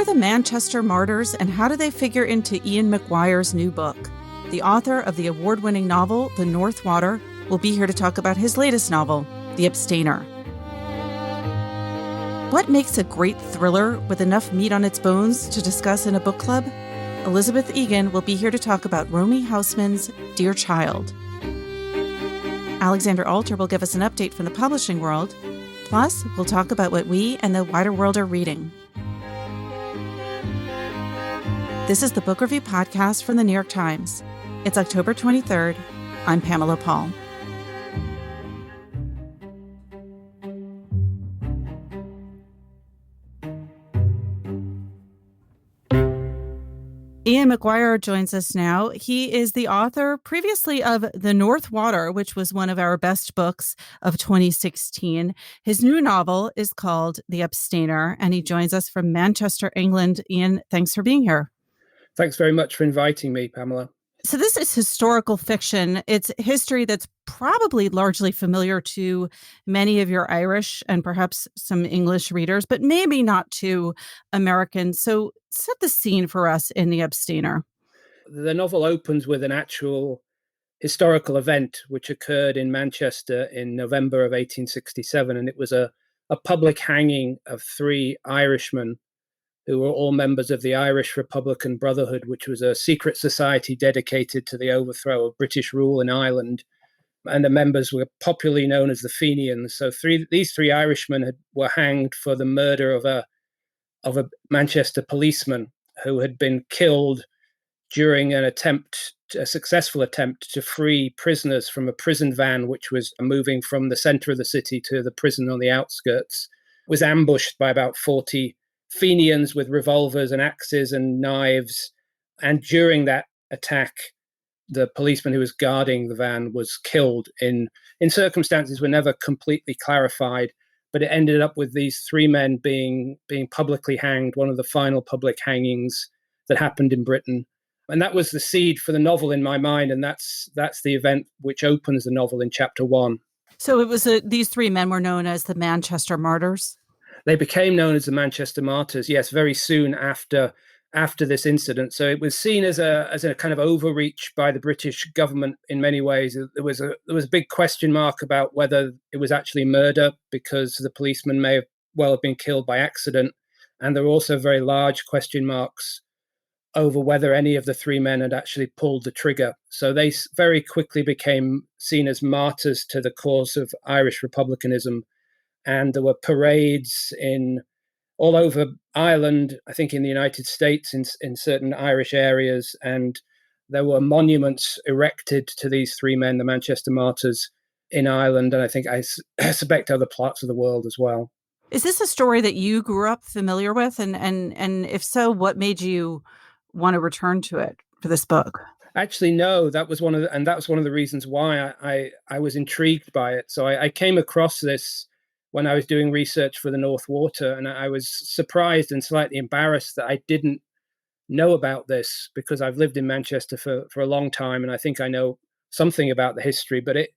the Manchester Martyrs, and how do they figure into Ian McGuire's new book? The author of the award-winning novel, The North Water, will be here to talk about his latest novel, The Abstainer. What makes a great thriller with enough meat on its bones to discuss in a book club? Elisabeth Egan will be here to talk about Romy Hausmann's Dear Child. Alexander Alter will give us an update from the publishing world. Plus, we'll talk about what we and the wider world are reading. This is the Book Review Podcast from the New York Times. It's October 23rd. I'm Pamela Paul. Ian McGuire joins us now. He is the author previously of The North Water, which was one of our best books of 2016. His new novel is called The Abstainer, and he joins us from Manchester, England. Ian, thanks for being here. Thanks very much for inviting me, Pamela. So this is historical fiction. It's history that's probably largely familiar to many of your Irish and perhaps some English readers, but maybe not to Americans. So set the scene for us in The Abstainer. The novel opens with an actual historical event which occurred in Manchester in November of 1867, and it was a public hanging of three Irishmen who were all members of the Irish Republican Brotherhood, which was a secret society dedicated to the overthrow of British rule in Ireland. And the members were popularly known as the Fenians. So these three Irishmen were hanged for the murder of a Manchester policeman who had been killed during a successful attempt to free prisoners from a prison van, which was moving from the center of the city to the prison on the outskirts. It was ambushed by about 40 Fenians with revolvers and axes and knives. And during that attack, the policeman who was guarding the van was killed in circumstances were never completely clarified, but it ended up with these three men being publicly hanged, one of the final public hangings that happened in Britain. And that was the seed for the novel in my mind, and that's the event which opens the novel in chapter 1. So it was these three men were known as the Manchester Martyrs? They became known as the Manchester Martyrs, yes, very soon after this incident. So it was seen as a kind of overreach by the British government in many ways. There was a big question mark about whether it was actually murder, because the policeman may have been killed by accident. And there were also very large question marks over whether any of the three men had actually pulled the trigger. So they very quickly became seen as martyrs to the cause of Irish republicanism. And there were parades all over Ireland, I think in the United States, in certain Irish areas. And there were monuments erected to these three men, the Manchester Martyrs, in Ireland. And I suspect other parts of the world as well. Is this a story that you grew up familiar with? And if so, what made you want to return to it for this book? Actually, no, that was one of the reasons why I was intrigued by it. So I came across this when I was doing research for The North Water, and I was surprised and slightly embarrassed that I didn't know about this, because I've lived in Manchester for a long time, and I think I know something about the history. But it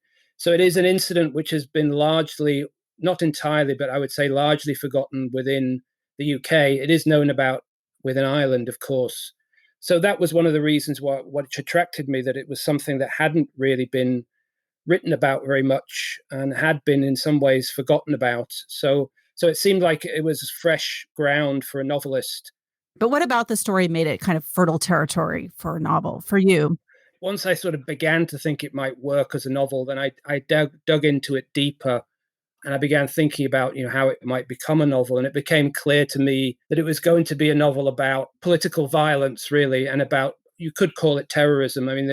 is an incident which has been largely, not entirely, but I would say largely forgotten within the UK. It is known about within Ireland, of course. So that was one of the reasons what attracted me, that it was something that hadn't really been written about very much and had been in some ways forgotten about. So it seemed like it was fresh ground for a novelist. But what about the story made it kind of fertile territory for a novel for you? Once I sort of began to think it might work as a novel, then I dug into it deeper, and I began thinking about how it might become a novel. And it became clear to me that it was going to be a novel about political violence, really, and about, you could call it terrorism. I mean,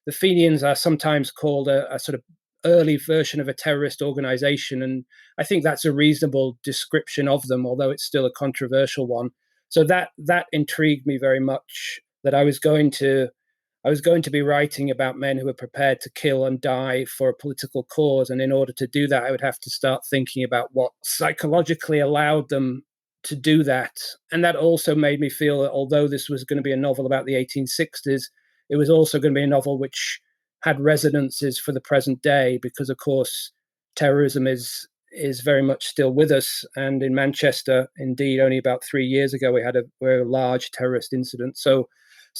the Fenians are sometimes called a sort of early version of a terrorist organization. And I think that's a reasonable description of them, although it's still a controversial one. So that intrigued me very much, that I was going to be writing about men who were prepared to kill and die for a political cause. And in order to do that, I would have to start thinking about what psychologically allowed them to do that. And that also made me feel that although this was going to be a novel about the 1860s, it was also going to be a novel which had resonances for the present day, because, of course, terrorism is is very much still with us. And in Manchester, indeed, only about 3 years ago, we had a large terrorist incident. So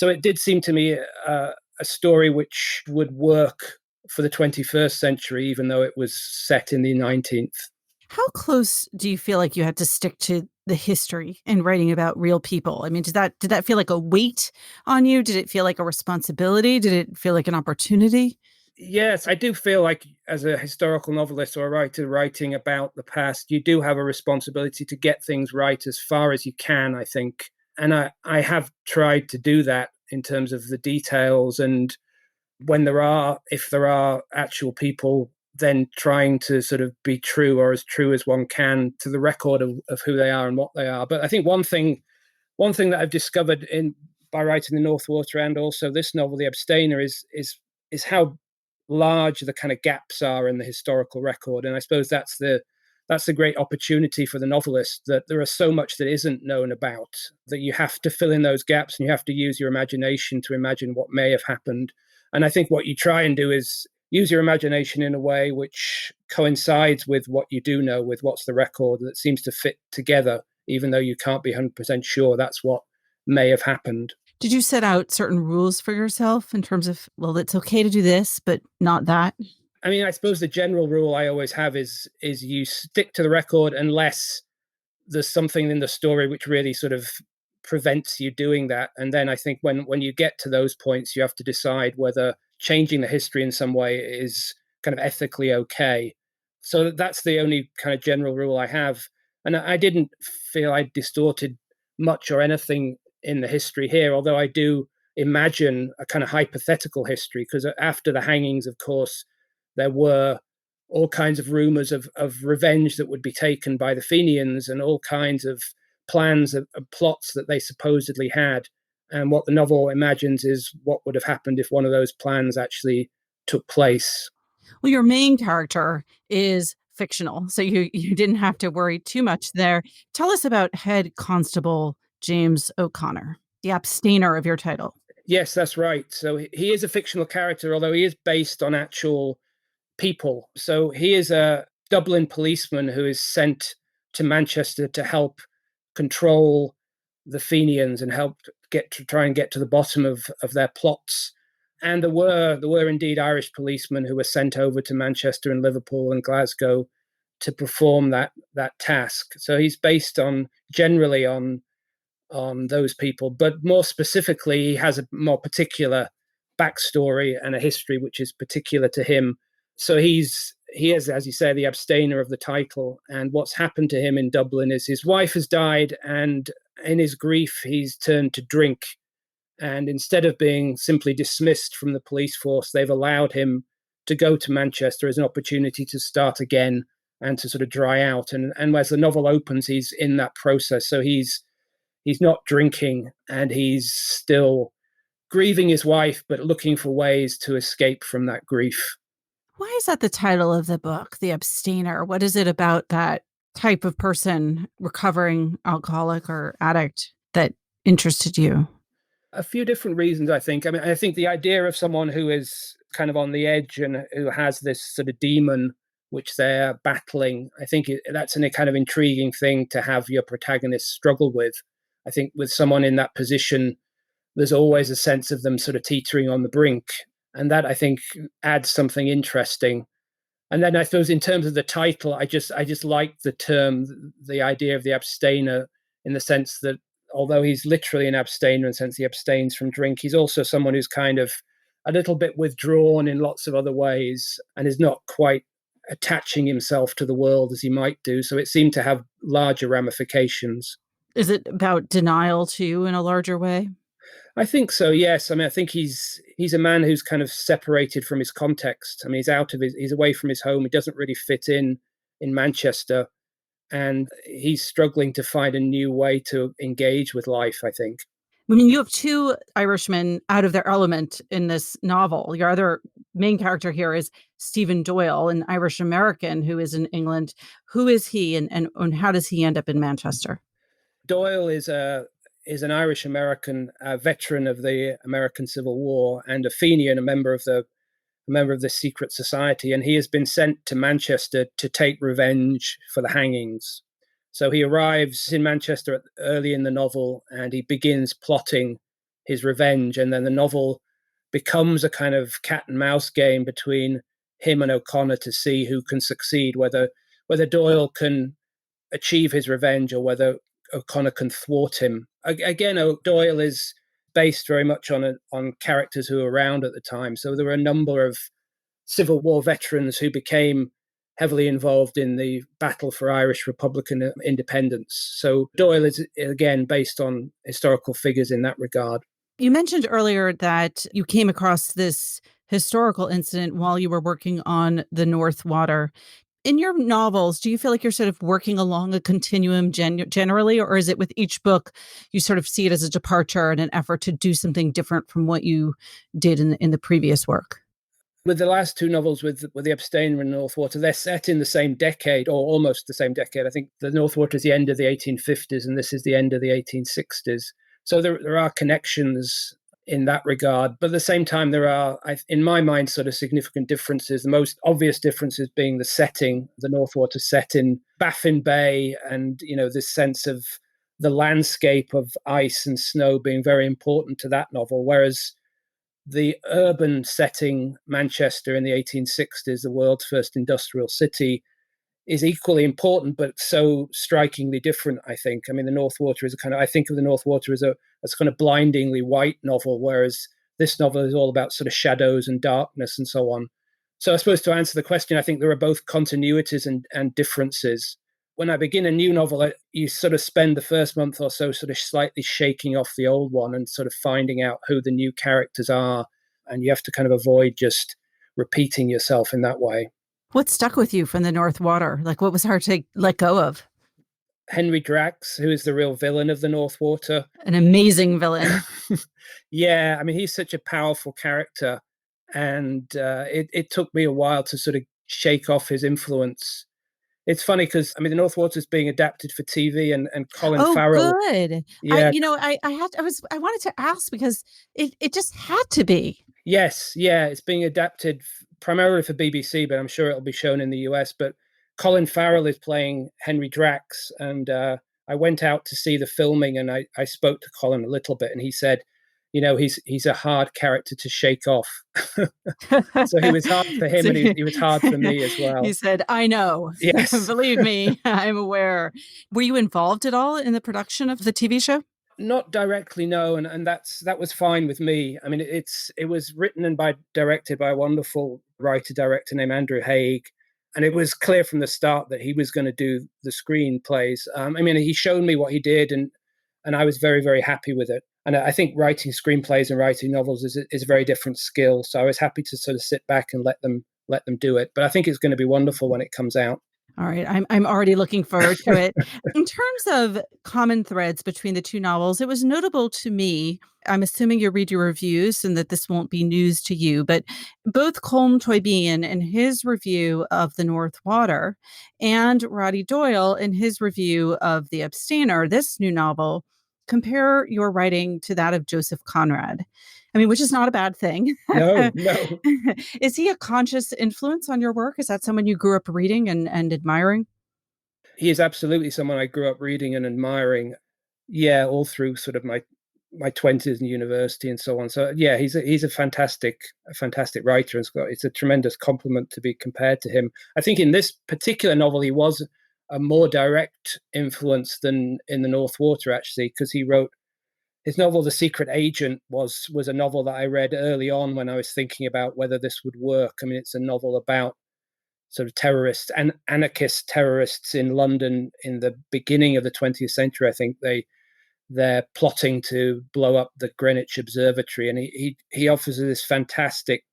it did seem to me a story which would work for the 21st century, even though it was set in the 19th. How close do you feel like you had to stick to the history in writing about real people? I mean, did that feel like a weight on you? Did it feel like a responsibility? Did it feel like an opportunity? Yes, I do feel like as a historical novelist or a writer writing about the past, you do have a responsibility to get things right as far as you can, I think. And I have tried to do that in terms of the details, and if there are actual people, then trying to sort of be true, or as true as one can, to the record of who they are and what they are. But I think one thing that I've discovered in by writing the North Water and also this novel, The Abstainer, is how large the kind of gaps are in the historical record. And I suppose that's a great opportunity for the novelist, that there is so much that isn't known about, that you have to fill in those gaps and you have to use your imagination to imagine what may have happened. And I think what you try and do is use your imagination in a way which coincides with what you do know, with what's the record, that seems to fit together, even though you can't be 100% sure that's what may have happened. Did you set out certain rules for yourself in terms of, well, it's okay to do this, but not that? I mean, I suppose the general rule I always have is you stick to the record unless there's something in the story which really sort of prevents you doing that. And then I think when you get to those points, you have to decide whether changing the history in some way is kind of ethically okay. So that's the only kind of general rule I have. And I didn't feel I distorted much or anything in the history here, although I do imagine a kind of hypothetical history, because after the hangings, of course, there were all kinds of rumors of revenge that would be taken by the Fenians, and all kinds of plans of plots that they supposedly had. And what the novel imagines is what would have happened if one of those plans actually took place. Well, your main character is fictional, so you didn't have to worry too much there. Tell us about Head Constable James O'Connor, the abstainer of your title. Yes, that's right. So he is a fictional character, although he is based on actual people. So he is a Dublin policeman who is sent to Manchester to help control the Fenians and help try and get to the bottom of their plots. And there were indeed Irish policemen who were sent over to Manchester and Liverpool and Glasgow to perform that task. So he's based on generally on those people, but more specifically, he has a more particular backstory and a history which is particular to him. So he is, as you say, the abstainer of the title. And what's happened to him in Dublin is his wife has died, and in his grief, he's turned to drink. And instead of being simply dismissed from the police force, they've allowed him to go to Manchester as an opportunity to start again and to sort of dry out. And as the novel opens, he's in that process. So he's not drinking, and he's still grieving his wife, but looking for ways to escape from that grief. Why is that the title of the book, The Abstainer? What is it about that type of person, recovering alcoholic or addict, that interested you? A few different reasons, I think. I mean, I think the idea of someone who is kind of on the edge and who has this sort of demon which they're battling, I think that's a kind of intriguing thing to have your protagonist struggle with. I think with someone in that position, there's always a sense of them sort of teetering on the brink. And that, I think, adds something interesting. And then I suppose in terms of the title, I just like the term, the idea of the abstainer, in the sense that although he's literally an abstainer in the sense he abstains from drink, he's also someone who's kind of a little bit withdrawn in lots of other ways and is not quite attaching himself to the world as he might do. So it seemed to have larger ramifications. Is it about denial too, in a larger way? I think so. Yes. I mean, I think he's a man who's kind of separated from his context. I mean, he's away from his home. He doesn't really fit in Manchester, and he's struggling to find a new way to engage with life, I think. I mean, you have two Irishmen out of their element in this novel. Your other main character here is Stephen Doyle, an Irish American who is in England. Who is he, and how does he end up in Manchester? Doyle is an Irish American, veteran of the American Civil War, and a Fenian, a member of a member of the secret society, and he has been sent to Manchester to take revenge for the hangings. So he arrives in Manchester early in the novel, and he begins plotting his revenge. And then the novel becomes a kind of cat and mouse game between him and O'Connor to see who can succeed, whether Doyle can achieve his revenge or whether O'Connor can thwart him. Again, Doyle is based very much on characters who were around at the time. So there were a number of Civil War veterans who became heavily involved in the battle for Irish Republican independence. So Doyle is, again, based on historical figures in that regard. You mentioned earlier that you came across this historical incident while you were working on the North Water. In your novels, do you feel like you're sort of working along a continuum generally, or is it with each book you sort of see it as a departure and an effort to do something different from what you did in the previous work? With the last two novels, with the Abstainer and North Water, they're set in the same decade, or almost the same decade. I think the North Water is the end of the 1850s, and this is the end of the 1860s. So there are connections in that regard. But at the same time, there are, in my mind, sort of significant differences. The most obvious differences being the setting. The North Water set in Baffin Bay, and this sense of the landscape of ice and snow being very important to that novel, whereas the urban setting, Manchester in the 1860s, the world's first industrial city, is equally important, but so strikingly different, I think. I mean, the North Water is I think of the North Water as kind of blindingly white novel, whereas this novel is all about sort of shadows and darkness and so on. So I suppose to answer the question, I think there are both continuities and differences. When I begin a new novel, you sort of spend the first month or so sort of slightly shaking off the old one and sort of finding out who the new characters are. And you have to kind of avoid just repeating yourself in that way. What stuck with you from the North Water? Like, what was hard to let go of? Henry Drax, who is the real villain of the North Water. An amazing villain. Yeah, I mean, he's such a powerful character. And it took me a while to sort of shake off his influence. It's funny because, I mean, the North Water is being adapted for TV, and Colin Oh, Farrell. good. Yeah. I wanted to ask because it just had to be. Yes, yeah, it's being adapted primarily for BBC, but I'm sure it'll be shown in the US. But Colin Farrell is playing Henry Drax, and I went out to see the filming, and I spoke to Colin a little bit, and he said, he's a hard character to shake off. So he was hard for him, and he was hard for me as well. He said, "I know." Yes. Believe me, I'm aware. Were you involved at all in the production of the TV show? Not directly, no, and that was fine with me. I mean, it was written and directed by a wonderful writer director named Andrew Haig, and it was clear from the start that he was going to do the screenplays. I mean, he showed me what he did, and I was very, very happy with it. And I think writing screenplays and writing novels is a very different skill. So I was happy to sort of sit back and let them do it. But I think it's going to be wonderful when it comes out. All right. I'm already looking forward to it. In terms of common threads between the two novels, it was notable to me. I'm assuming you read your reviews and that this won't be news to you, but both Colm Tóibín in his review of The North Water and Roddy Doyle in his review of The Abstainer, this new novel, compare your writing to that of Joseph Conrad. I mean, which is not a bad thing. No, no. Is he a conscious influence on your work? Is that someone you grew up reading and admiring? He is absolutely someone I grew up reading and admiring. Yeah, all through sort of my 20s and university and so on. So yeah, he's a fantastic writer, and it's a tremendous compliment to be compared to him. I think in this particular novel, he was a more direct influence than in the North Water, actually, because he wrote his novel The Secret Agent was a novel that I read early on when I was thinking about whether this would work. I mean, it's a novel about sort of terrorists and anarchist terrorists in London in the beginning of the 20th century. I think they're plotting to blow up the Greenwich Observatory, and he offers this fantastic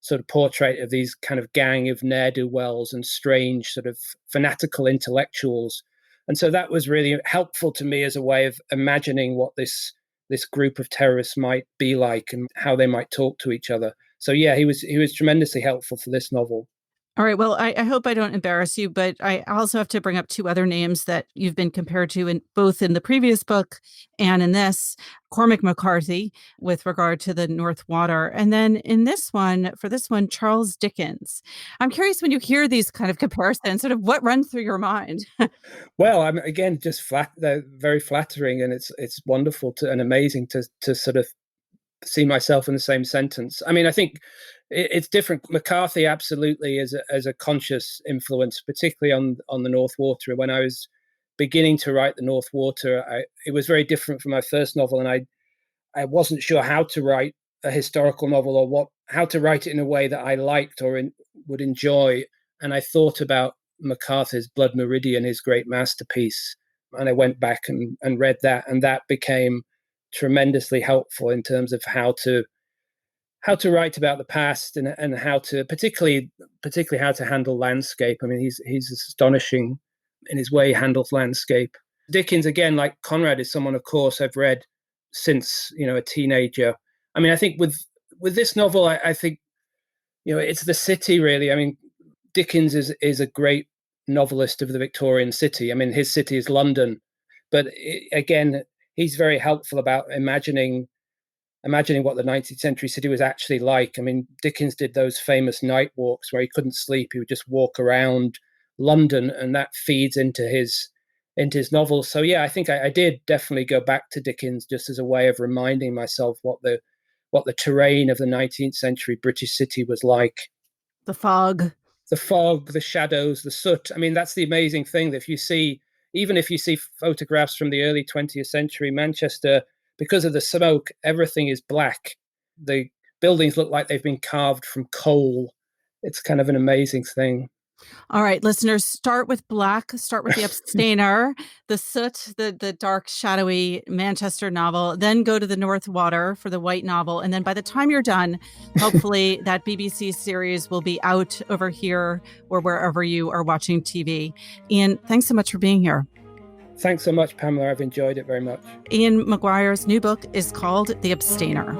sort of portrait of these kind of gang of ne'er-do-wells and strange sort of fanatical intellectuals. And so that was really helpful to me as a way of imagining what this group of terrorists might be like and how they might talk to each other. So yeah, he was tremendously helpful for this novel. All right. Well, I hope I don't embarrass you, but I also have to bring up two other names that you've been compared to in both in the previous book and in this. Cormac McCarthy, with regard to the North Water. And then in this one, for this one, Charles Dickens. I'm curious, when you hear these kind of comparisons, sort of what runs through your mind? Well, I'm again just flat. They're very flattering, and it's wonderful and amazing to sort of see myself in the same sentence. I mean, I think it's different. McCarthy absolutely is as a conscious influence, particularly on the North Water. When I was beginning to write the North Water, it was very different from my first novel, and I wasn't sure how to write a historical novel or how to write it in a way that I liked or would enjoy. And I thought about McCarthy's Blood Meridian, his great masterpiece, and I went back and read that, and that became tremendously helpful in terms of how to write about the past and how to particularly how to handle landscape. I mean, he's astonishing in his way he handles landscape. Dickens, again, like Conrad, is someone, of course, I've read since a teenager. I mean, I think with this novel, I think it's the city, really. I mean, Dickens is a great novelist of the Victorian city. I mean, his city is London, but again, he's very helpful about imagining what the 19th century city was actually like. I mean, Dickens did those famous night walks where he couldn't sleep. He would just walk around London, and that feeds into his novels. So yeah, I think I did definitely go back to Dickens just as a way of reminding myself what the terrain of the 19th century British city was like. The fog. The fog, the shadows, the soot. I mean, that's the amazing thing, that even if you see photographs from the early 20th century Manchester, because of the smoke, everything is black. The buildings look like they've been carved from coal. It's kind of an amazing thing. All right, listeners, start with black, start with the Abstainer, the soot, the dark, shadowy Manchester novel, then go to the North Water for the white novel. And then by the time you're done, hopefully that BBC series will be out over here or wherever you are watching TV. Ian, thanks so much for being here. Thanks so much, Pamela. I've enjoyed it very much. Ian McGuire's new book is called The Abstainer.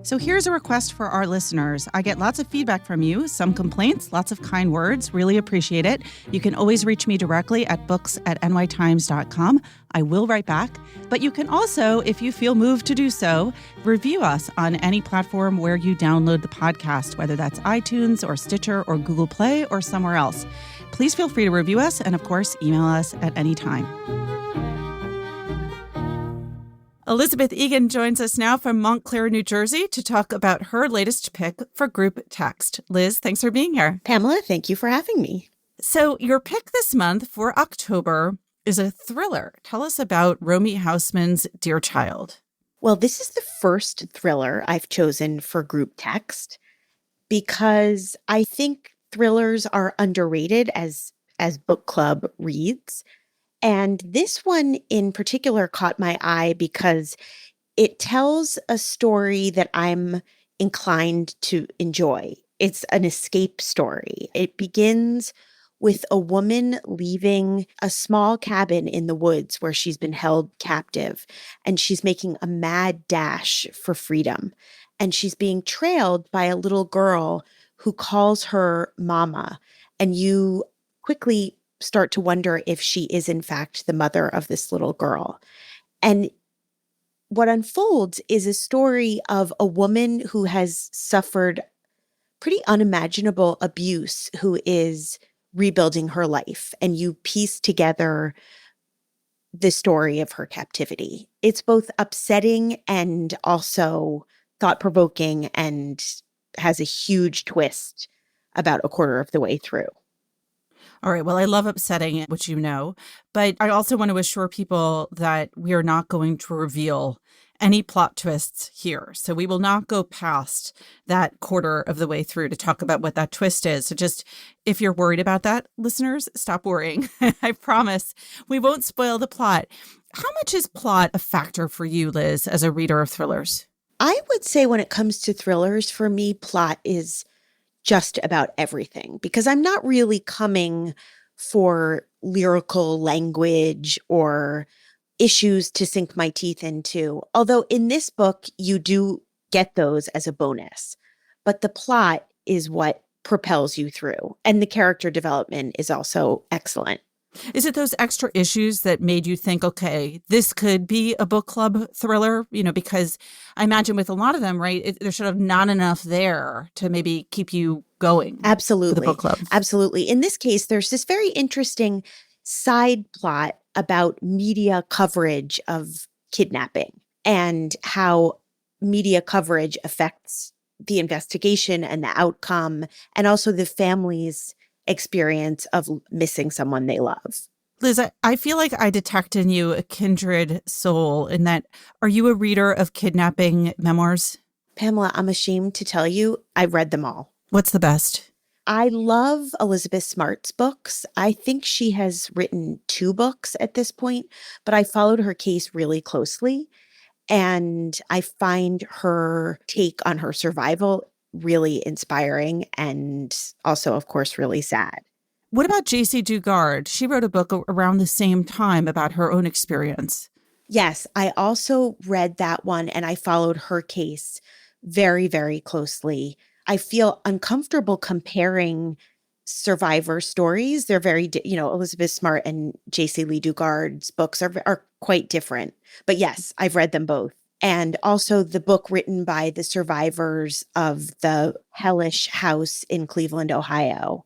So here's a request for our listeners. I get lots of feedback from you, some complaints, lots of kind words. Really appreciate it. You can always reach me directly at books@nytimes.com. I will write back. But you can also, if you feel moved to do so, review us on any platform where you download the podcast, whether that's iTunes or Stitcher or Google Play or somewhere else. Please feel free to review us and, of course, email us at any time. Elisabeth Egan joins us now from Montclair, New Jersey, to talk about her latest pick for group text. Liz, thanks for being here. Pamela, thank you for having me. So your pick this month for October is a thriller. Tell us about Romy Hausmann's Dear Child. Well, this is the first thriller I've chosen for group text because I think thrillers are underrated as book club reads. And this one in particular caught my eye because it tells a story that I'm inclined to enjoy. It's an escape story. It begins with a woman leaving a small cabin in the woods where she's been held captive, and she's making a mad dash for freedom. And she's being trailed by a little girl who calls her Mama. And you quickly start to wonder if she is in fact the mother of this little girl. And what unfolds is a story of a woman who has suffered pretty unimaginable abuse, who is rebuilding her life. And you piece together the story of her captivity. It's both upsetting and also thought-provoking and has a huge twist about a quarter of the way through. All right. Well, I love upsetting, which you know, but I also want to assure people that we are not going to reveal any plot twists here. So we will not go past that quarter of the way through to talk about what that twist is. So just if you're worried about that, listeners, stop worrying. I promise we won't spoil the plot. How much is plot a factor for you, Liz, as a reader of thrillers? I would say when it comes to thrillers, for me, plot is just about everything, because I'm not really coming for lyrical language or issues to sink my teeth into. Although in this book, you do get those as a bonus. But the plot is what propels you through. And the character development is also excellent. Is it those extra issues that made you think, okay, this could be a book club thriller? Because I imagine with a lot of them, right, there's sort of not enough there to maybe keep you going. Absolutely. The book club. Absolutely. In this case, there's this very interesting side plot about media coverage of kidnapping and how media coverage affects the investigation and the outcome, and also the family's experience of missing someone they love. Liz, I feel like I detect in you a kindred soul in that. Are you a reader of kidnapping memoirs? Pamela, I'm ashamed to tell you, I read them all. What's the best? I love Elizabeth Smart's books. I think she has written 2 books at this point, but I followed her case really closely. And I find her take on her survival really inspiring and also, of course, really sad. What about J.C. Dugard? She wrote a book around the same time about her own experience. Yes, I also read that one and I followed her case very, very closely. I feel uncomfortable comparing survivor stories. They're very, Elizabeth Smart and J.C. Lee Dugard's books are quite different. But yes, I've read them both. And also the book written by the survivors of the hellish house in Cleveland, Ohio.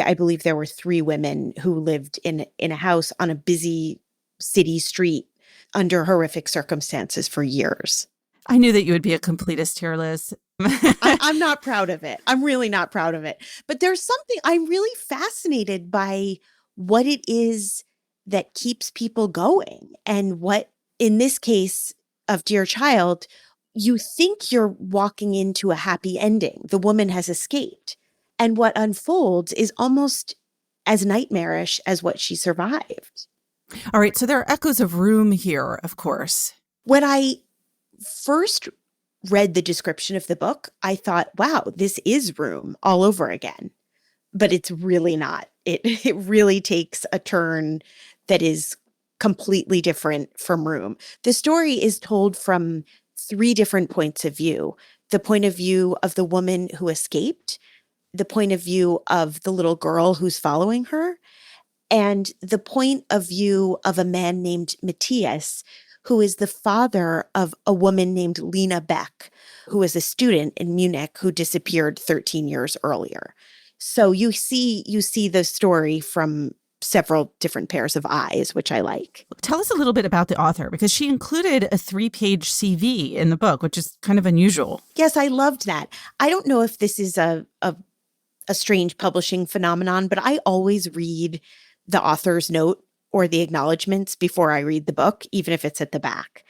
I believe there were 3 women who lived in a house on a busy city street under horrific circumstances for years. I knew that you would be a completist here, Liz. I'm not proud of it. I'm really not proud of it. But there's something I'm really fascinated by what it is that keeps people going. And what, in this case of Dear Child, you think you're walking into a happy ending. The woman has escaped. And what unfolds is almost as nightmarish as what she survived. All right. So there are echoes of Room here, of course. When I first read the description of the book, I thought, wow, this is Room all over again. But it's really not. It really takes a turn that is completely different from Room. The story is told from 3 different points of view. The point of view of the woman who escaped, the point of view of the little girl who's following her, and the point of view of a man named Matthias, who is the father of a woman named Lena Beck, who was a student in Munich who disappeared 13 years earlier. So you see the story from several different pairs of eyes, which I like. Tell us a little bit about the author, because she included a 3-page CV in the book, which is kind of unusual. Yes, I loved that. I don't know if this is a strange publishing phenomenon, but I always read the author's note or the acknowledgments before I read the book, even if it's at the back.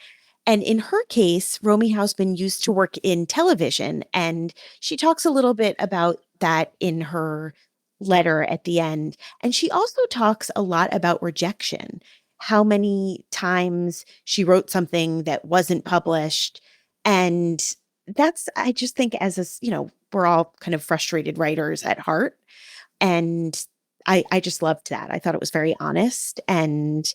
And in her case, Romy Hausmann used to work in television, and she talks a little bit about that in her letter at the end. And she also talks a lot about rejection, how many times she wrote something that wasn't published. And that's, I just think we're all kind of frustrated writers at heart. And I just loved that. I thought it was very honest, and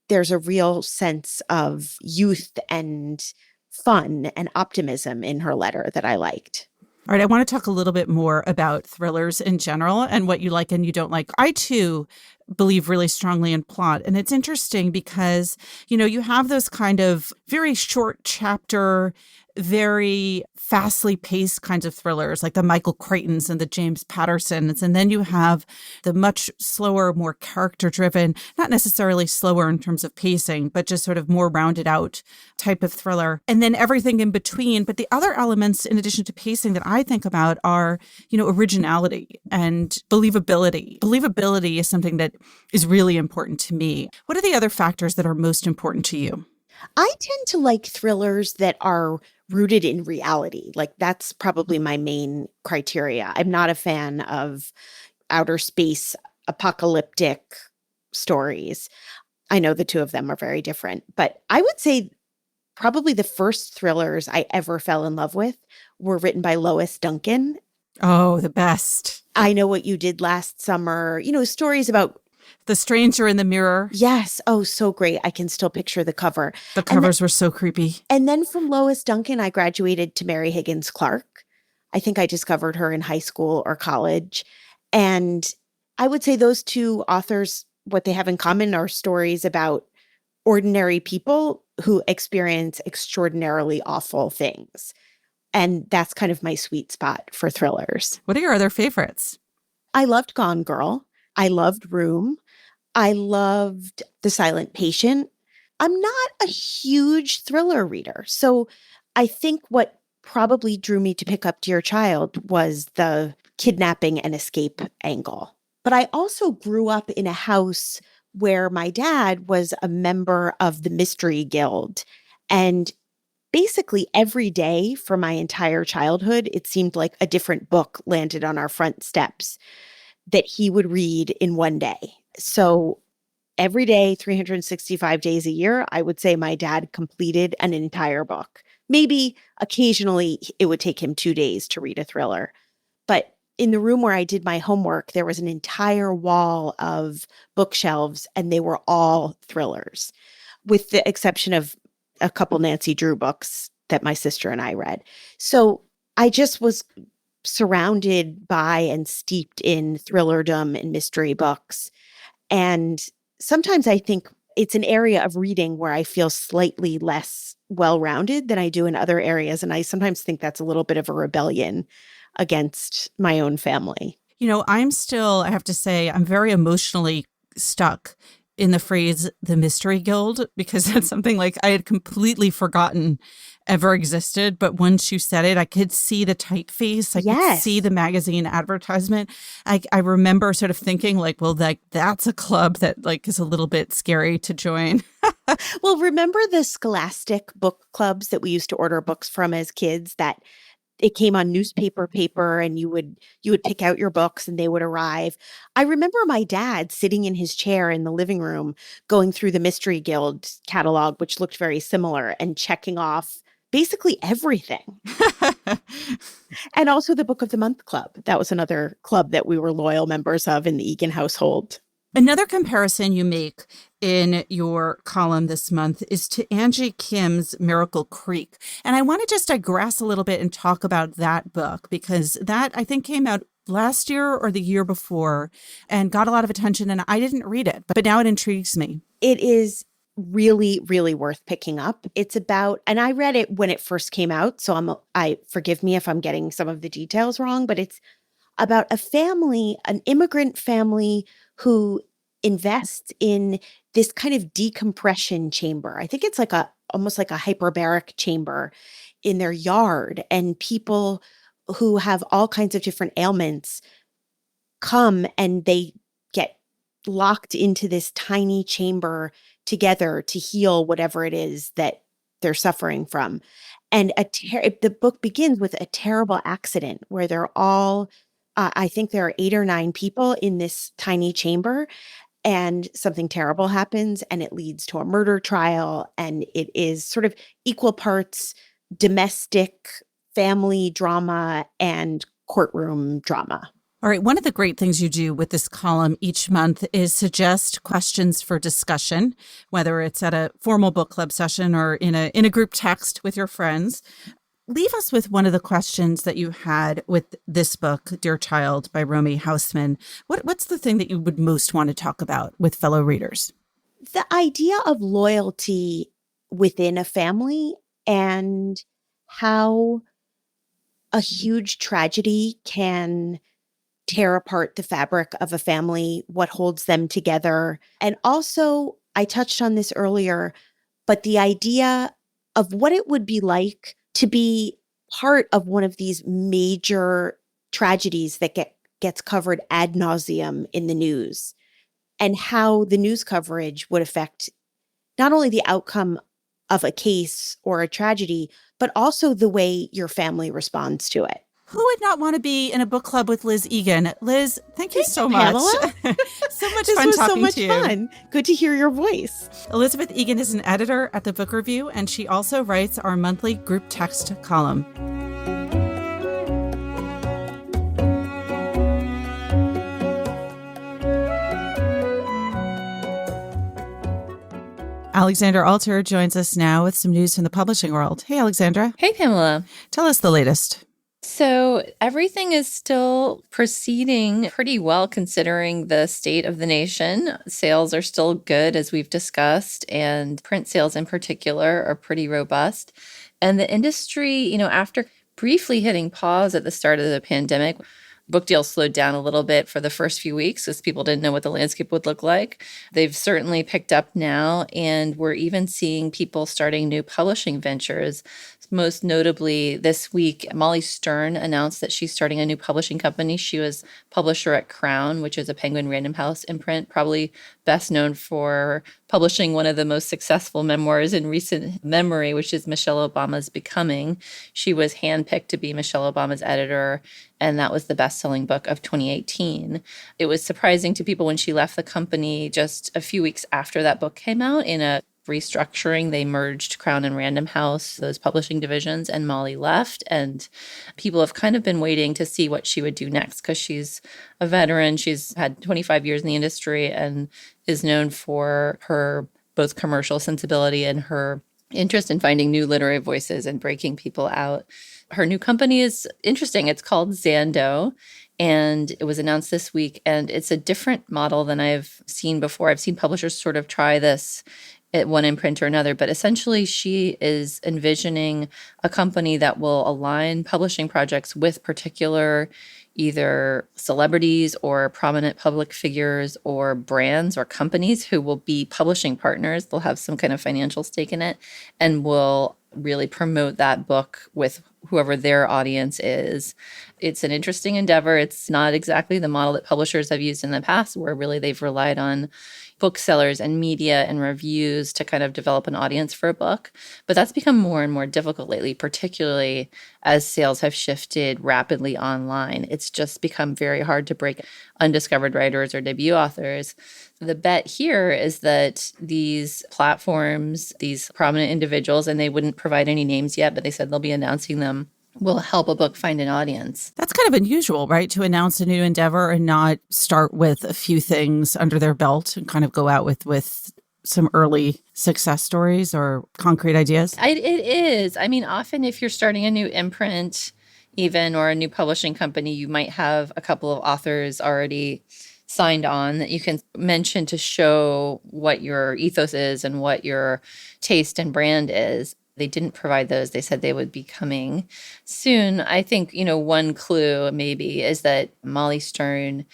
there's a real sense of youth and fun and optimism in her letter that I liked. All right, I want to talk a little bit more about thrillers in general and what you like and you don't like. I, too, believe really strongly in plot. And it's interesting because, you have those kind of very short chapter, very fastly paced kinds of thrillers like the Michael Crichtons and the James Pattersons. And then you have the much slower, more character driven, not necessarily slower in terms of pacing, but just sort of more rounded out type of thriller. And then everything in between. But the other elements, in addition to pacing, that I think about are, originality and believability. Believability is something that is really important to me. What are the other factors that are most important to you? I tend to like thrillers that are rooted in reality. Like, that's probably my main criteria. I'm not a fan of outer space apocalyptic stories. I know the 2 of them are very different, but I would say probably the first thrillers I ever fell in love with were written by Lois Duncan. Oh, the best. I Know What You Did Last Summer, stories about The Stranger in the Mirror. Yes. Oh, so great. I can still picture the cover. The covers were so creepy. And then from Lois Duncan, I graduated to Mary Higgins Clark. I think I discovered her in high school or college. And I would say those two authors, what they have in common are stories about ordinary people who experience extraordinarily awful things. And that's kind of my sweet spot for thrillers. What are your other favorites? I loved Gone Girl. I loved Room. I loved The Silent Patient. I'm not a huge thriller reader. So I think what probably drew me to pick up Dear Child was the kidnapping and escape angle. But I also grew up in a house where my dad was a member of the Mystery Guild. And basically every day for my entire childhood, it seemed like a different book landed on our front steps that he would read in one day. So every day, 365 days a year, I would say my dad completed an entire book. Maybe occasionally it would take him 2 days to read a thriller. But in the room where I did my homework, there was an entire wall of bookshelves, and they were all thrillers, with the exception of a couple Nancy Drew books that my sister and I read. So I just was surrounded by and steeped in thrillerdom and mystery books. And sometimes I think it's an area of reading where I feel slightly less well-rounded than I do in other areas. And I sometimes think that's a little bit of a rebellion against my own family. You know, I have to say, I'm very emotionally stuck in the phrase the Mystery Guild, because that's something like I had completely forgotten ever existed. But once you said it, I could see the typeface. I could see the magazine advertisement. I remember sort of thinking like, well, that's a club that like is a little bit scary to join. Well, remember the Scholastic book clubs that we used to order books from as kids, that it came on newspaper paper, and you would pick out your books and they would arrive. I remember my dad sitting in his chair in the living room going through the Mystery Guild catalog, which looked very similar, and checking off basically everything. And also the Book of the Month Club. That was another club that we were loyal members of in the Egan household. Another comparison you make in your column this month is to Angie Kim's Miracle Creek. And I want to just digress a little bit and talk about that book, because that I think came out last year or the year before and got a lot of attention, and I didn't read it, but now it intrigues me. It is really, really worth picking up. It's about, and I read it when it first came out, so I forgive me if I'm getting some of the details wrong, but it's about a family, an immigrant family who invests in this kind of decompression chamber. I think it's like almost like a hyperbaric chamber in their yard, and people who have all kinds of different ailments come and they get locked into this tiny chamber together to heal whatever it is that they're suffering from. And the book begins with a terrible accident where they're all, I think there are 8 or 9 people in this tiny chamber, and something terrible happens and it leads to a murder trial. And it is sort of equal parts domestic family drama and courtroom drama. All right. One of the great things you do with this column each month is suggest questions for discussion, whether it's at a formal book club session or in a group text with your friends. Leave us with one of the questions that you had with this book, Dear Child by Romy Hausmann. What's the thing that you would most want to talk about with fellow readers? The idea of loyalty within a family, and how a huge tragedy can tear apart the fabric of a family, what holds them together. And also, I touched on this earlier, but the idea of what it would be like to be part of one of these major tragedies that gets covered ad nauseum in the news, and how the news coverage would affect not only the outcome of a case or a tragedy, but also the way your family responds to it. Who would not want to be in a book club with Liz Egan? Liz, thank you so much. Pamela. So much This fun was talking so much to you. fun. Good to hear your voice. Elisabeth Egan is an editor at The Book Review, and she also writes our monthly group text column. Alexandra Alter joins us now with some news from the publishing world. Hey, Alexandra. Hey, Pamela. Tell us the latest. So everything is still proceeding pretty well considering the state of the nation. Sales are still good, as we've discussed, and print sales in particular are pretty robust. And the industry, after briefly hitting pause at the start of the pandemic, book deals slowed down a little bit for the first few weeks as people didn't know what the landscape would look like. They've certainly picked up now, and we're even seeing people starting new publishing ventures. Most notably, this week, Molly Stern announced that she's starting a new publishing company. She was publisher at Crown, which is a Penguin Random House imprint, probably best known for publishing one of the most successful memoirs in recent memory, which is Michelle Obama's Becoming. She was handpicked to be Michelle Obama's editor, and that was the best-selling book of 2018. It was surprising to people when she left the company just a few weeks after that book came out. In a restructuring, they merged Crown and Random House, those publishing divisions, and Molly left. And people have kind of been waiting to see what she would do next because she's a veteran. She's had 25 years in the industry and is known for her both commercial sensibility and her interest in finding new literary voices and breaking people out. Her new company is interesting. It's called Zando, and it was announced this week. And it's a different model than I've seen before. I've seen publishers sort of try this at one imprint or another, but essentially she is envisioning a company that will align publishing projects with particular either celebrities or prominent public figures or brands or companies who will be publishing partners. They'll have some kind of financial stake in it and will really promote that book with whoever their audience is. It's an interesting endeavor. It's not exactly the model that publishers have used in the past, where really they've relied on booksellers and media and reviews to kind of develop an audience for a book. But that's become more and more difficult lately, particularly as sales have shifted rapidly online. It's just become very hard to break undiscovered writers or debut authors. The bet here is that these platforms, these prominent individuals, and they wouldn't provide any names yet, but they said they'll be announcing them, will help a book find an audience. That's kind of unusual, right? To announce a new endeavor and not start with a few things under their belt and kind of go out with some early success stories or concrete ideas. It is. I mean, often if you're starting a new imprint, even, or a new publishing company, you might have a couple of authors already signed on that you can mention to show what your ethos is and what your taste and brand is. They didn't provide those. They said they would be coming soon. I think, one clue maybe is that Molly Stern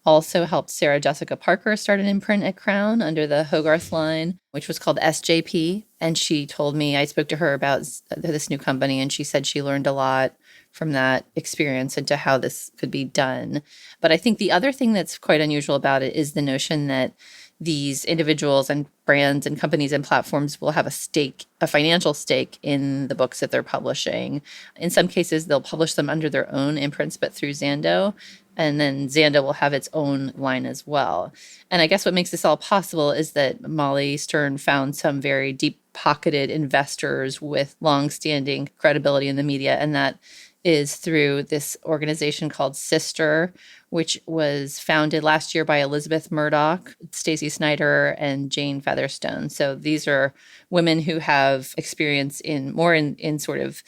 also helped Sarah Jessica Parker start an imprint at Crown under the Hogarth line, which was called SJP. And she told me, I spoke to her about this new company, and she said she learned a lot from that experience into how this could be done. But I think the other thing that's quite unusual about it is the notion that these individuals and brands and companies and platforms will have a financial stake in the books that they're publishing. In some cases, they'll publish them under their own imprints, but through Zando. And then Zando will have its own line as well. And I guess what makes this all possible is that Molly Stern found some very deep-pocketed investors with long-standing credibility in the media, and that is through this organization called Sister, which was founded last year by Elizabeth Murdoch, Stacey Snider, and Jane Featherstone. So these are women who have experience in sort of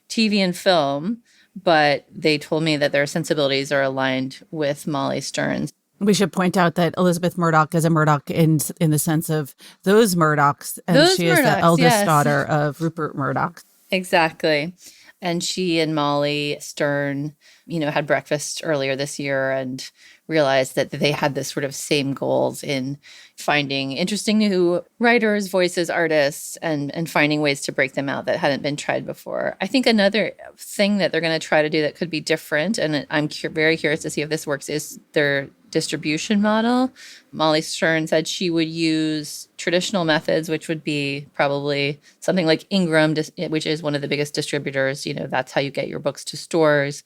TV and film, but they told me that their sensibilities are aligned with Molly Stern's. We should point out that Elizabeth Murdoch is a Murdoch in the sense of those Murdochs, and she is the eldest daughter of Rupert Murdoch. Exactly. And she and Molly Stern, had breakfast earlier this year and realized that they had this sort of same goals in finding interesting new writers, voices, artists, and finding ways to break them out that hadn't been tried before. I think another thing that they're going to try to do that could be different, and I'm very curious to see if this works, is their distribution model. Molly Stern said she would use traditional methods, which would be probably something like Ingram, which is one of the biggest distributors. That's how you get your books to stores.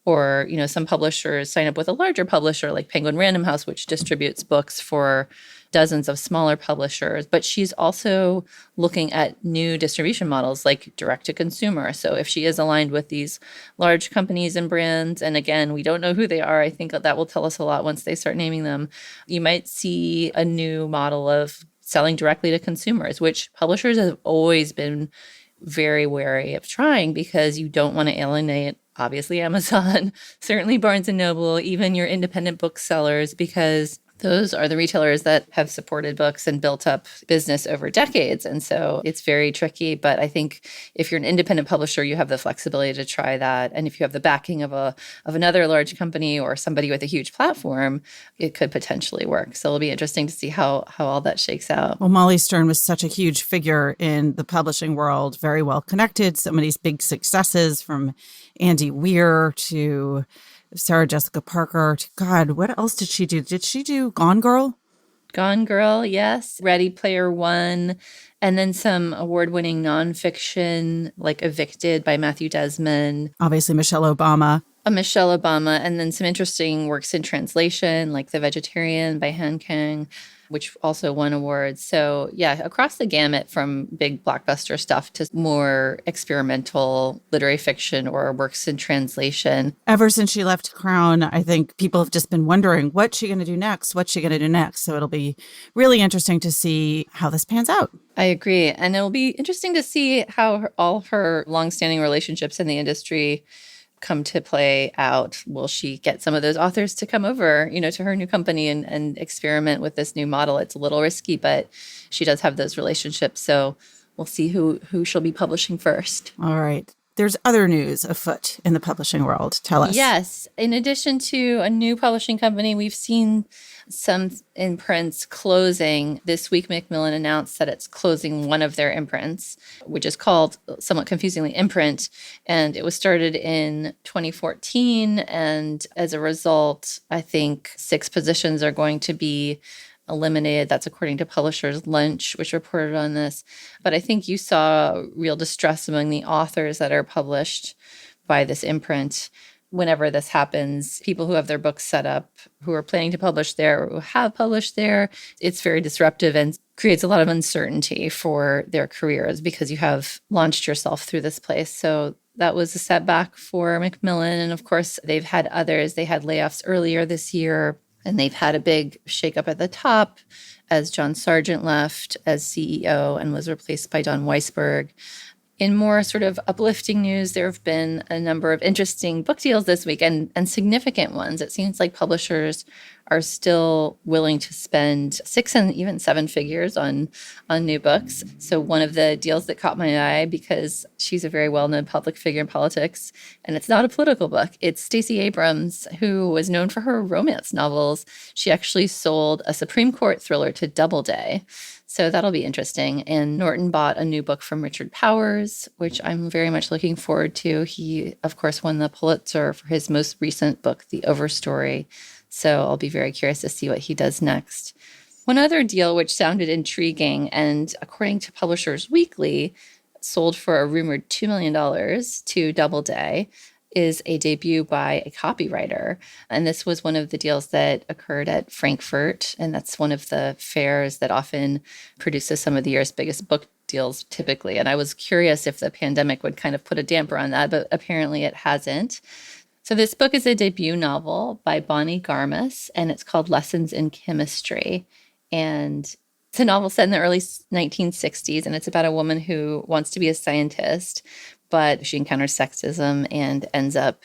Or, some publishers sign up with a larger publisher like Penguin Random House, which distributes books for dozens of smaller publishers. But she's also looking at new distribution models like direct to consumer. So if she is aligned with these large companies and brands, and again, we don't know who they are, I think that will tell us a lot once they start naming them, you might see a new model of selling directly to consumers, which publishers have always been very wary of trying because you don't want to alienate, obviously, Amazon, certainly Barnes & Noble, even your independent booksellers, because those are the retailers that have supported books and built up business over decades. And so it's very tricky. But I think if you're an independent publisher, you have the flexibility to try that. And if you have the backing of another large company or somebody with a huge platform, it could potentially work. So it'll be interesting to see how all that shakes out. Well, Molly Stern was such a huge figure in the publishing world, very well connected. Some of these big successes, from Andy Weir to Sarah Jessica Parker. God, what else did she do? Did she do Gone Girl? Gone Girl, yes. Ready Player One. And then some award-winning nonfiction like Evicted by Matthew Desmond. Obviously, Michelle Obama. Michelle Obama. And then some interesting works in translation like The Vegetarian by Han Kang, which also won awards. So yeah, across the gamut from big blockbuster stuff to more experimental literary fiction or works in translation. Ever since she left Crown, I think people have just been wondering, what's she going to do next? What's she going to do next? So it'll be really interesting to see how this pans out. I agree. And it'll be interesting to see how all her longstanding relationships in the industry come to play out. Will she get some of those authors to come over, to her new company and experiment with this new model? It's a little risky, but she does have those relationships. So we'll see who she'll be publishing first. All right. There's other news afoot in the publishing world. Tell us. Yes. In addition to a new publishing company, we've seen some imprints closing. This week, Macmillan announced that it's closing one of their imprints, which is called, somewhat confusingly, Imprint. And it was started in 2014. And as a result, I think 6 positions are going to be eliminated. That's according to Publishers Lunch, which reported on this. But I think you saw real distress among the authors that are published by this imprint. Whenever this happens, people who have their books set up, who are planning to publish there, or who have published there, it's very disruptive and creates a lot of uncertainty for their careers because you have launched yourself through this place. So that was a setback for Macmillan. And of course, they've had others. They had layoffs earlier this year, and they've had a big shakeup at the top as John Sargent left as CEO and was replaced by Don Weisberg. In more sort of uplifting news, there have been a number of interesting book deals this week and significant ones. It seems like publishers are still willing to spend 6 and even 7 figures on new books. So one of the deals that caught my eye, because she's a very well-known public figure in politics, and it's not a political book. It's Stacey Abrams, who was known for her romance novels. She actually sold a Supreme Court thriller to Doubleday. So that'll be interesting. And Norton bought a new book from Richard Powers, which I'm very much looking forward to. He, of course, won the Pulitzer for his most recent book, The Overstory. So I'll be very curious to see what he does next. One other deal which sounded intriguing and, according to Publishers Weekly, sold for a rumored $2 million to Doubleday, is a debut by a copywriter. And this was one of the deals that occurred at Frankfurt. And that's one of the fairs that often produces some of the year's biggest book deals typically. And I was curious if the pandemic would kind of put a damper on that, but apparently it hasn't. So this book is a debut novel by Bonnie Garmus, and it's called Lessons in Chemistry. And it's a novel set in the early 1960s, and it's about a woman who wants to be a scientist, but she encounters sexism and ends up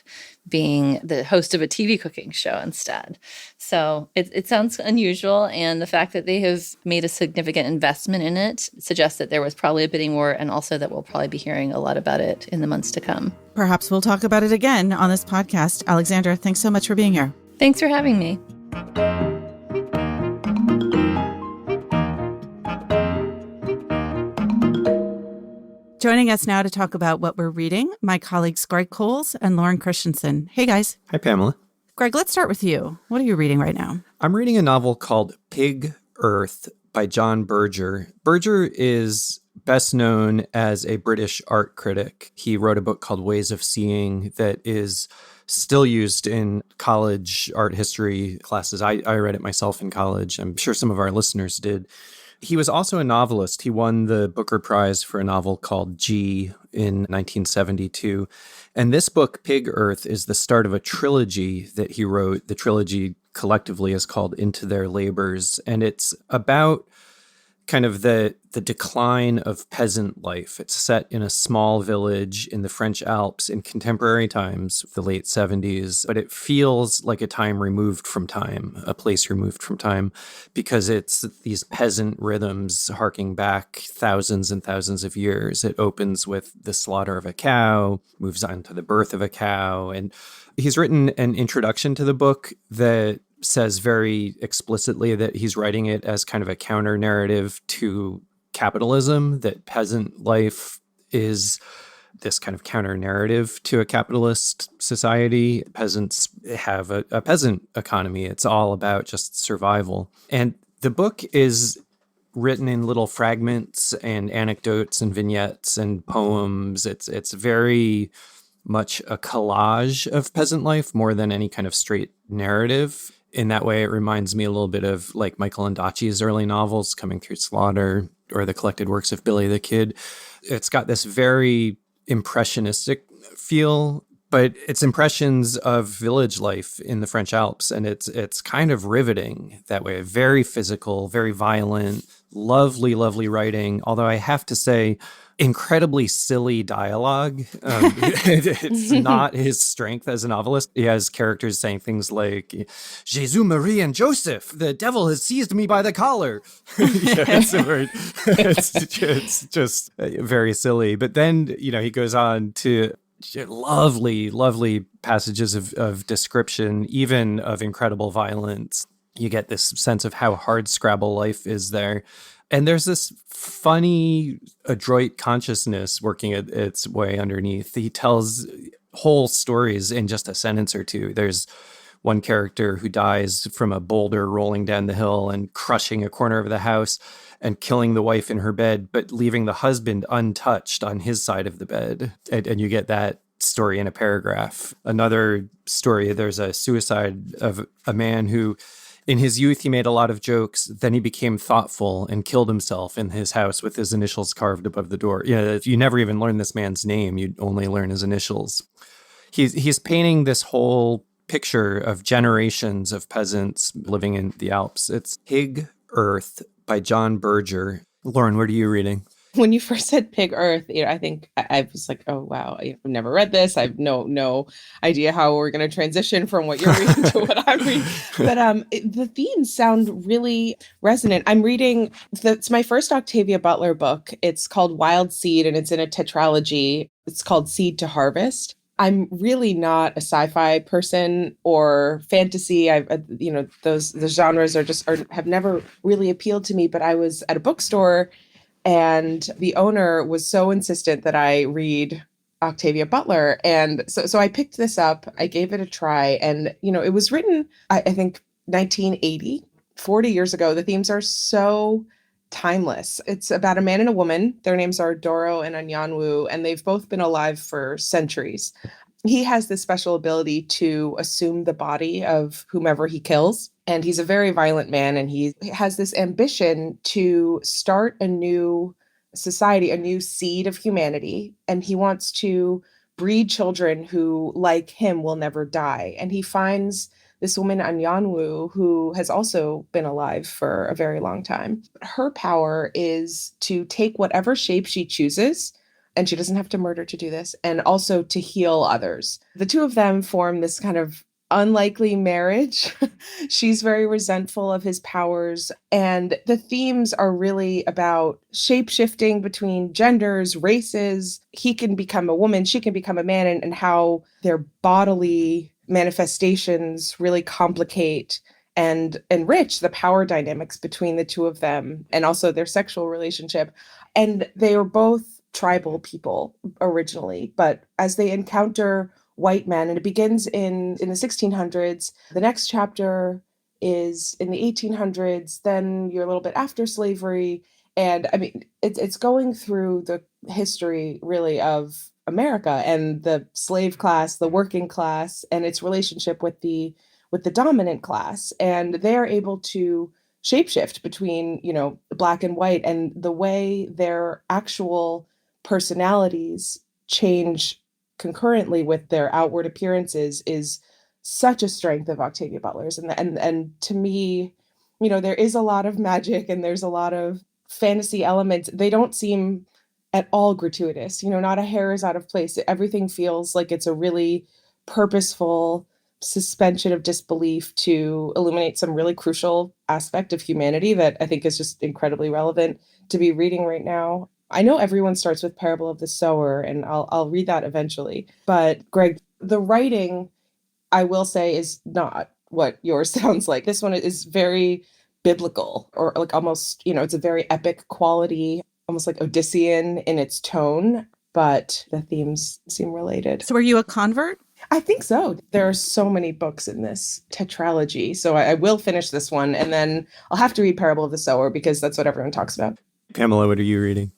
being the host of a TV cooking show instead. So it sounds unusual, and the fact that they have made a significant investment in it suggests that there was probably a bidding war, and also that we'll probably be hearing a lot about it in the months to come. Perhaps we'll talk about it again on this podcast. Alexandra, thanks so much for being here. Thanks for having me. Joining us now to talk about what we're reading, my colleagues Greg Coles and Lauren Christensen. Hey, guys. Hi, Pamela. Greg, let's start with you. What are you reading right now? I'm reading a novel called Pig Earth by John Berger. Berger is best known as a British art critic. He wrote a book called Ways of Seeing that is still used in college art history classes. I read it myself in college. I'm sure some of our listeners did. He was also a novelist. He won the Booker Prize for a novel called G in 1972. And this book, Pig Earth, is the start of a trilogy that he wrote. The trilogy collectively is called Into Their Labors. And it's about kind of the decline of peasant life. It's set in a small village in the French Alps in contemporary times, the late 70s, but it feels like a time removed from time, a place removed from time, because it's these peasant rhythms harking back thousands and thousands of years. It opens with the slaughter of a cow, moves on to the birth of a cow, and he's written an introduction to the book that says very explicitly that he's writing it as kind of a counter narrative to capitalism, that peasant life is this kind of counter narrative to a capitalist society. Peasants have a peasant economy. It's all about just survival. And the book is written in little fragments and anecdotes and vignettes and poems. It's very much a collage of peasant life more than any kind of straight narrative. In that way, it reminds me a little bit of like Michael Ondaatje's early novels, Coming Through Slaughter, or the collected works of Billy the Kid. It's got this very impressionistic feel, but it's impressions of village life in the French Alps, and it's kind of riveting that way. Very physical, very violent, lovely, lovely writing. Although I have to say, incredibly silly dialogue. It's not his strength as a novelist. He has characters saying things like, "Jesus, Marie, and Joseph, the devil has seized me by the collar." It's just very silly. But then, he goes on to lovely, lovely passages of description, even of incredible violence. You get this sense of how hard Scrabble life is there. And there's this funny, adroit consciousness working its way underneath. He tells whole stories in just a sentence or two. There's one character who dies from a boulder rolling down the hill and crushing a corner of the house and killing the wife in her bed, but leaving the husband untouched on his side of the bed. And you get that story in a paragraph. Another story, there's a suicide of a man who, in his youth, he made a lot of jokes. Then he became thoughtful and killed himself in his house with his initials carved above the door. You never even learn this man's name. You only learn his initials. He's painting this whole picture of generations of peasants living in the Alps. It's Pig Earth by John Berger. Lauren, what are you reading? When you first said Pig Earth, I think I was like, oh, wow, I've never read this. I've no idea how we're going to transition from what you're reading to what I'm reading. But the themes sound really resonant. I'm reading, it's my first Octavia Butler book. It's called Wild Seed, and it's in a tetralogy. It's called Seed to Harvest. I'm really not a sci-fi person or fantasy. Those the genres have never really appealed to me. But I was at a bookstore, and the owner was so insistent that I read Octavia Butler. And so I picked this up. I gave it a try. And, it was written, I think, 1980, 40 years ago. The themes are so timeless. It's about a man and a woman. Their names are Doro and Anyanwu, and they've both been alive for centuries. He has this special ability to assume the body of whomever he kills. And he's a very violent man, and he has this ambition to start a new society, a new seed of humanity. And he wants to breed children who, like him, will never die. And he finds this woman, Anyanwu, who has also been alive for a very long time. Her power is to take whatever shape she chooses, and she doesn't have to murder to do this, and also to heal others. The two of them form this kind of unlikely marriage. She's very resentful of his powers. And the themes are really about shape-shifting between genders, races. He can become a woman, she can become a man, and how their bodily manifestations really complicate and enrich the power dynamics between the two of them, and also their sexual relationship. And they are both tribal people originally, but as they encounter white men, and it begins in the 1600s, the next chapter is in the 1800s, then you're a little bit after slavery. And I mean, it's going through the history really of America and the slave class, the working class, and its relationship with the dominant class. And they're able to shapeshift between, black and white, and the way their actual personalities change concurrently with their outward appearances is such a strength of Octavia Butler's. And to me, there is a lot of magic, and there's a lot of fantasy elements, they don't seem at all gratuitous. Not a hair is out of place. Everything feels like it's a really purposeful suspension of disbelief to illuminate some really crucial aspect of humanity that I think is just incredibly relevant to be reading right now. I know everyone starts with Parable of the Sower, and I'll read that eventually. But Greg, the writing, I will say, is not what yours sounds like. This one is very biblical, or like almost, it's a very epic quality, almost like Odyssean in its tone, but the themes seem related. So are you a convert? I think so. There are so many books in this tetralogy. So I will finish this one, and then I'll have to read Parable of the Sower because that's what everyone talks about. Pamela, what are you reading?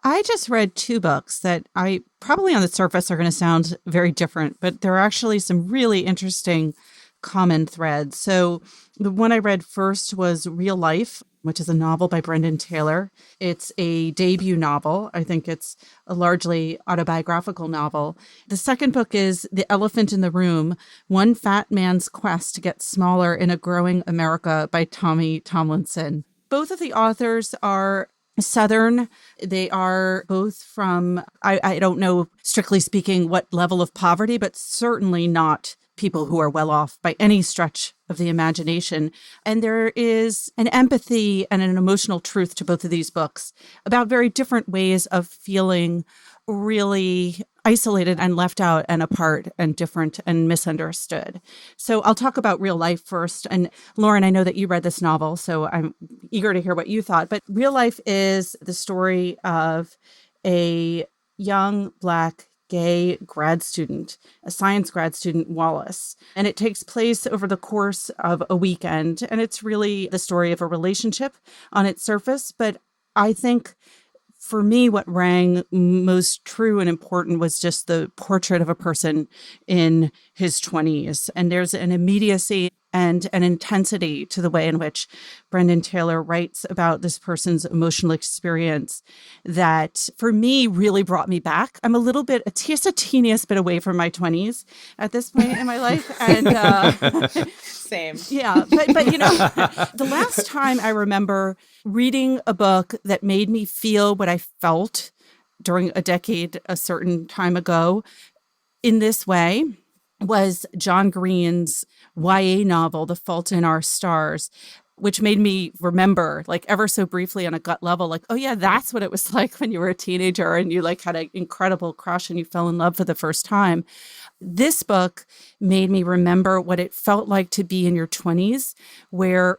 I just read 2 books that I probably on the surface are going to sound very different, but there are actually some really interesting common threads. So the one I read first was Real Life, which is a novel by Brendan Taylor. It's a debut novel. I think it's a largely autobiographical novel. The second book is The Elephant in the Room, One Fat Man's Quest to Get Smaller in a Growing America by Tommy Tomlinson. Both of the authors are Southern. They are both from, I don't know, strictly speaking, what level of poverty, but certainly not people who are well off by any stretch of the imagination. And there is an empathy and an emotional truth to both of these books about very different ways of feeling really isolated and left out and apart and different and misunderstood. So I'll talk about Real Life first. And Lauren, I know that you read this novel, so I'm eager to hear what you thought. But Real Life is the story of a young Black gay grad student, a science grad student, Wallace. And it takes place over the course of a weekend. And it's really the story of a relationship on its surface. But I think for me, what rang most true and important was just the portrait of a person in his 20s. And there's an immediacy and an intensity to the way in which Brendan Taylor writes about this person's emotional experience that, for me, really brought me back. I'm a little bit, just a teeniest bit away from my 20s at this point in my life. And Same. Yeah. But the last time I remember reading a book that made me feel what I felt during a decade, a certain time ago, in this way was John Green's YA novel, The Fault in Our Stars, which made me remember, like ever so briefly on a gut level, like, oh yeah, that's what it was like when you were a teenager and you like had an incredible crush and you fell in love for the first time. This book made me remember what it felt like to be in your 20s, where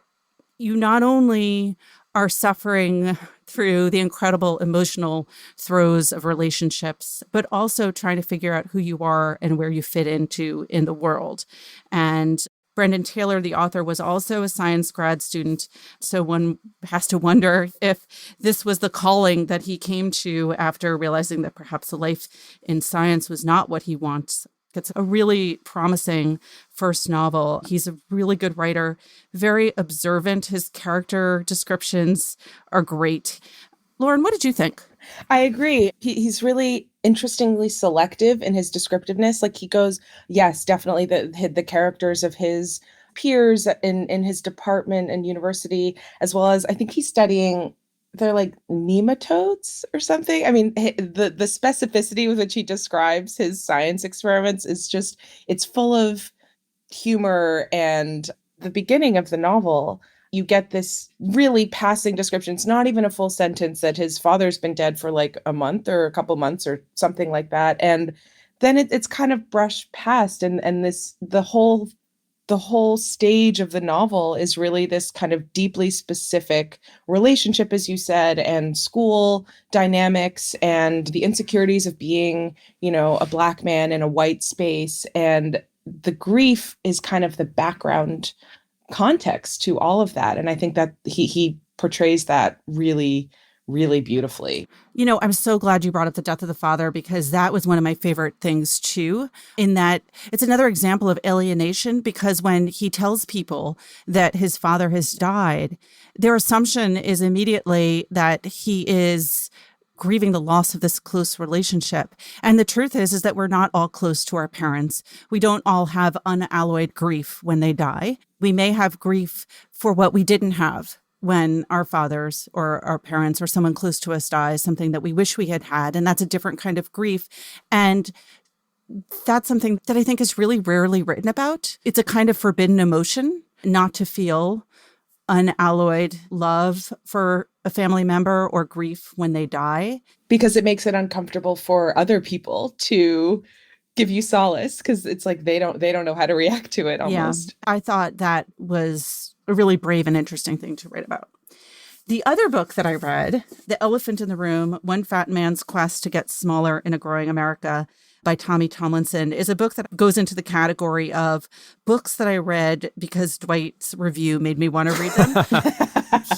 you not only are suffering through the incredible emotional throes of relationships, but also trying to figure out who you are and where you fit into in the world. And Brendan Taylor, the author, was also a science grad student. So one has to wonder if this was the calling that he came to after realizing that perhaps a life in science was not what he wants. It's a really promising first novel. He's a really good writer, very observant. His character descriptions are great. Lauren, what did you think? I agree. He's really interestingly selective in his descriptiveness. Like he goes, yes, definitely the characters of his peers in his department and university, as well as I think he's studying, they're like nematodes or something. I mean, the specificity with which he describes his science experiments is just, it's full of humor. And the beginning of the novel, you get this really passing description. It's not even a full sentence that his father's been dead for like a month or a couple months or something like that. And then it's kind of brushed past. And the whole stage of the novel is really this kind of deeply specific relationship, as you said, and school dynamics and the insecurities of being, a Black man in a white space. And the grief is kind of the background context to all of that. And I think that he portrays that really, really beautifully. I'm so glad you brought up the death of the father, because that was one of my favorite things too, in that it's another example of alienation, because when he tells people that his father has died, their assumption is immediately that he is grieving the loss of this close relationship. And the truth is that we're not all close to our parents. We don't all have unalloyed grief when they die. We may have grief for what we didn't have when our fathers or our parents or someone close to us dies, something that we wish we had had. And that's a different kind of grief. And that's something that I think is really rarely written about. It's a kind of forbidden emotion, not to feel unalloyed love for a family member or grief when they die. Because it makes it uncomfortable for other people to give you solace, because it's like they don't know how to react to it almost. Yeah, I thought that was a really brave and interesting thing to write about. The other book that I read, The Elephant in the Room, One Fat Man's Quest to Get Smaller in a Growing America by Tommy Tomlinson, is a book that goes into the category of books that I read because Dwight's review made me want to read them.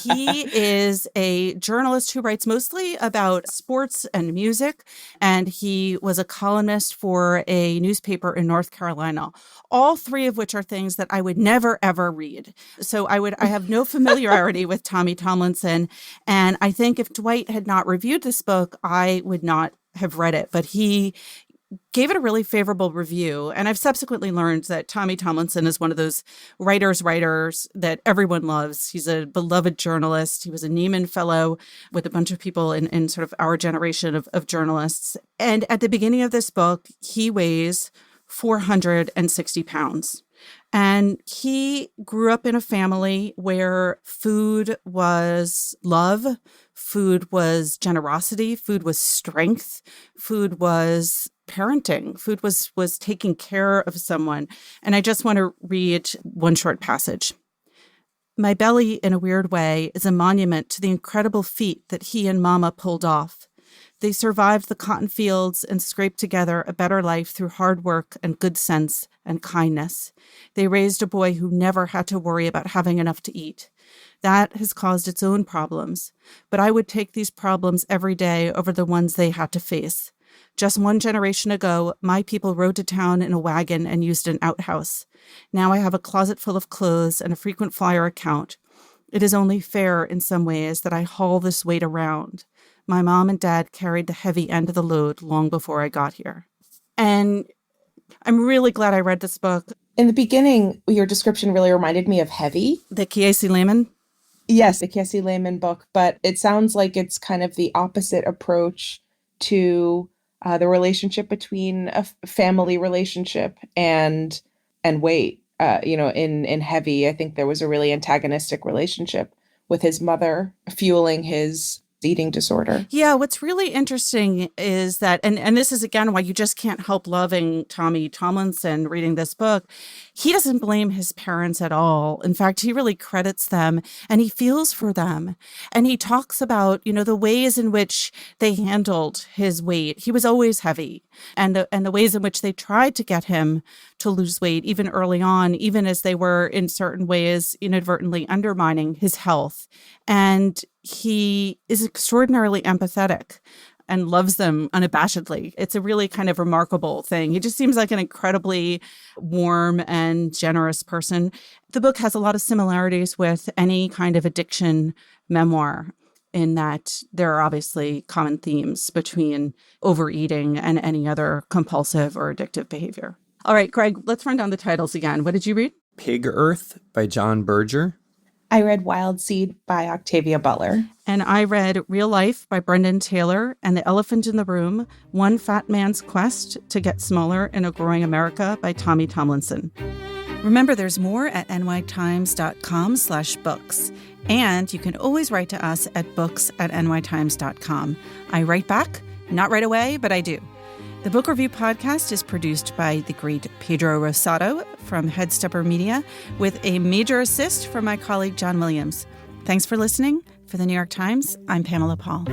He is a journalist who writes mostly about sports and music, and he was a columnist for a newspaper in North Carolina, all three of which are things that I would never, ever read. So I have no familiarity with Tommy Tomlinson, and I think if Dwight had not reviewed this book, I would not have read it. But he gave it a really favorable review. And I've subsequently learned that Tommy Tomlinson is one of those writers that everyone loves. He's a beloved journalist. He was a Nieman Fellow with a bunch of people in sort of our generation of journalists. And at the beginning of this book, he weighs 460 pounds. And he grew up in a family where food was love, food was generosity, food was strength, food was parenting, food was taking care of someone. And I just want to read one short passage. My belly, in a weird way, is a monument to the incredible feat that he and Mama pulled off. They survived the cotton fields and scraped together a better life through hard work and good sense and kindness. They raised a boy who never had to worry about having enough to eat. That has caused its own problems, but I would take these problems every day over the ones they had to face. Just one generation ago, my people rode to town in a wagon and used an outhouse. Now I have a closet full of clothes and a frequent flyer account. It is only fair in some ways that I haul this weight around. My mom and dad carried the heavy end of the load long before I got here. And I'm really glad I read this book. In the beginning, your description really reminded me of Heavy. The Kiesi Lehman? Yes, the Kiesi Lehman book, but it sounds like it's kind of the opposite approach to the relationship between a family relationship and weight. In Heavy, I think there was a really antagonistic relationship with his mother fueling his eating disorder. Yeah, what's really interesting is that, and this is again why you just can't help loving Tommy Tomlinson reading this book. He doesn't blame his parents at all. In fact, he really credits them and he feels for them. And he talks about, the ways in which they handled his weight. He was always heavy, and the ways in which they tried to get him to lose weight, even early on, even as they were in certain ways inadvertently undermining his health. And he is extraordinarily empathetic and loves them unabashedly. It's a really kind of remarkable thing. He just seems like an incredibly warm and generous person. The book has a lot of similarities with any kind of addiction memoir, in that there are obviously common themes between overeating and any other compulsive or addictive behavior. All right, Greg, let's run down the titles again. What did you read? Pig Earth by John Berger. I read Wild Seed by Octavia Butler. And I read Real Life by Brendan Taylor and The Elephant in the Room, One Fat Man's Quest to Get Smaller in a Growing America by Tommy Tomlinson. Remember, there's more at nytimes.com/books. And you can always write to us at books@nytimes.com. I write back, not right away, but I do. The Book Review Podcast is produced by the great Pedro Rosado from Headstepper Media, with a major assist from my colleague John Williams. Thanks for listening. For the New York Times, I'm Pamela Paul.